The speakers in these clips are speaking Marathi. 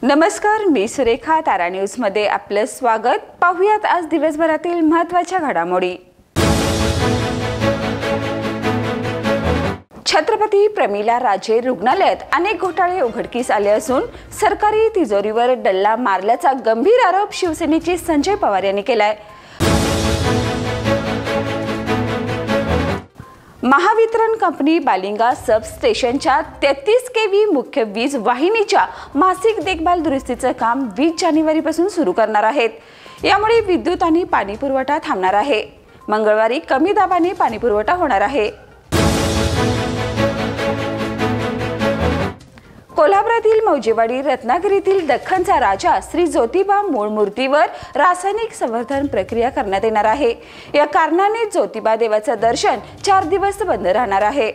नमस्कार, मी सुरेखा. तारा न्यूज मध्ये आपलं स्वागत. पाहुयात आज दिवसभरातील महत्त्वाच्या घडामोडी. छत्रपती प्रमिला राजे रुग्णालयात अनेक घोटाळे उघडकीस आले असून सरकारी तिजोरीवर डल्ला मारल्याचा गंभीर आरोप शिवसेनेचे संजय पवार यांनी केलाय. महावितरण कंपनी बालिंगा सब स्टेशनच्या 33 केव्ही मुख्य वीज वाहिनीच्या मासिक देखभाल दुरुस्तीचं काम 20 जानेवारीपासून सुरू करणार आहेत. यामुळे विद्युत आणि पाणी पुरवठा थांबणार आहे. मंगळवारी कमी दाबाने पाणी पुरवठा होणार आहे. कोल्हापुरातील मौजेवाडी रत्नागिरीतील दख्खनचा राजा श्री ज्योतिबा मूळ मूर्तीवर रासायनिक संवर्धन प्रक्रिया करण्यात येणार आहे. या कारणाने ज्योतिबा देवाचं दर्शन 4 दिवस बंद राहणार आहे.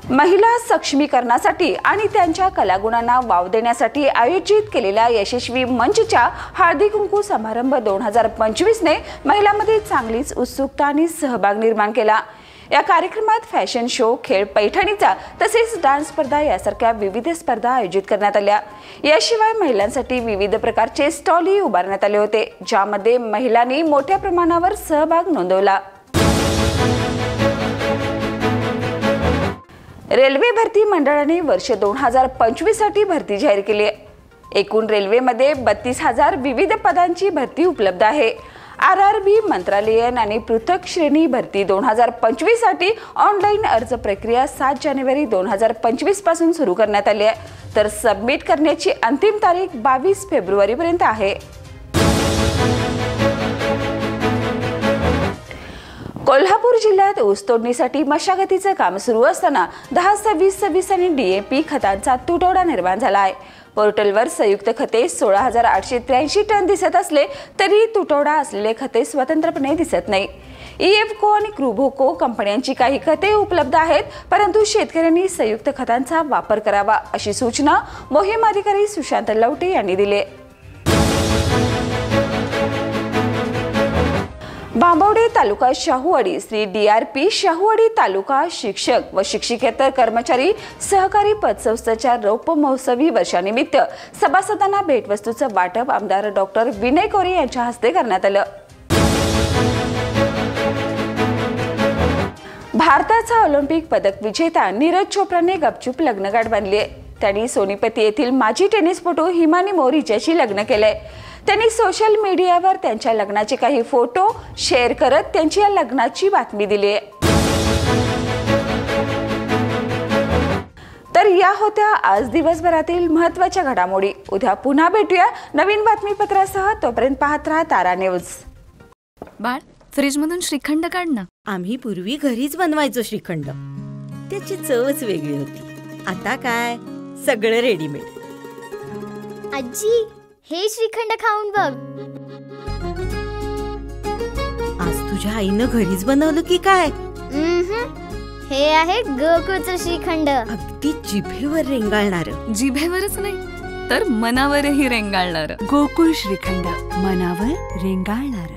महिला सक्षमीकरणासाठी आणि त्यांच्या कलागुणांना वाव देण्यासाठी आयोजित केलेल्या यशस्वी मंचच्या हळदी कुंकू समारंभ 2025 ने महिलांमध्ये चांगलीच उत्सुकता आणि सहभाग निर्माण केला. या कार्यक्रमात फॅशन शो, खेळ पैठणीचा तसेच डान्स स्पर्धा यासारख्या विविध स्पर्धा आयोजित करण्यात आल्या. याशिवाय महिलांसाठी विविध प्रकारचे स्टॉलही उभारण्यात आले होते, ज्यामध्ये महिलांनी मोठ्या प्रमाणावर सहभाग नोंदवला. रेल्वे भरती मंडळाने वर्ष 2025 साठी भरती जाहीर केली आहे. एकूण रेल्वेमध्ये 32,000 विविध पदांची भरती उपलब्ध आहे. RRB मंत्रालयीन आणि पृथक श्रेणी भरती 2025 साठी ऑनलाईन अर्ज प्रक्रिया 7 जानेवारी 2025 पासून सुरू करण्यात आली आहे, तर सबमिट करण्याची अंतिम तारीख 22 फेब्रुवारी पर्यंत आहे. कोल्हापूर जिल्ह्यात ऊस तोडणीसाठी मशागतीचं काम सुरू असताना 10-26-26 आणि DAP खतांचा तुटवडा निर्माण झाला आहे. पोर्टलवर संयुक्त खते 16,883 टन दिसत असले तरी तुटवडा असलेले खते स्वतंत्रपणे दिसत नाही. इएफको आणि क्रुबोको कंपन्यांची काही खते उपलब्ध आहेत, परंतु शेतकऱ्यांनी संयुक्त खतांचा वापर करावा अशी सूचना मोहीम अधिकारी सुशांत लवटे यांनी दिली. बांबवडे तालुका शाहूवाडी श्री DRP शाहूवाडी तालुका शिक्षक व शिक्षकेतर कर्मचारी सहकारी पतसंस्थेच्या रौप्य महोत्सवी वर्षानिमित्त सभासदांना भेटवस्तूचं वाटप आमदार डॉक्टर विनय कोरे यांच्या हस्ते करण्यात आलं. भारताचा ऑलिम्पिक पदक विजेता नीरज चोप्राने गपचूप लग्नगाठ बांधली आहे. त्यांनी सोनीपत येथील माजी टेनिसपटू हिमानी मोर हिच्याशी लग्न केलंय. त्यांनी सोशल मीडियावर त्यांच्या लग्नाचे काही फोटो शेअर करत त्यांची या लग्नाची बातमी दिली आहे. तर या होत्या आज दिवसभरातील महत्त्वाच्या घडामोडी. उद्या पुन्हा भेटूया नवीन बातमीपत्रासह. तोपर्यंत पाहत राहा तारा न्यूज. बाळ, फ्रीज मधून श्रीखंड काढ ना. आम्ही पूर्वी घरीच बनवायचो श्रीखंड, त्याची चवच वेगळी होती. आता काय सगळं रेडीमेड. आजी, हे श्रीखंड खाऊन बघ. आज तुझ्या आईनं घरीच बनवलं की काय? हे आहे गोकुळचं श्रीखंड. अगदी जिभेवर रेंगाळणार. जिभेवरच नाही तर मनावरही रेंगाळणार. गोकुळ श्रीखंड, मनावर रेंगाळणार.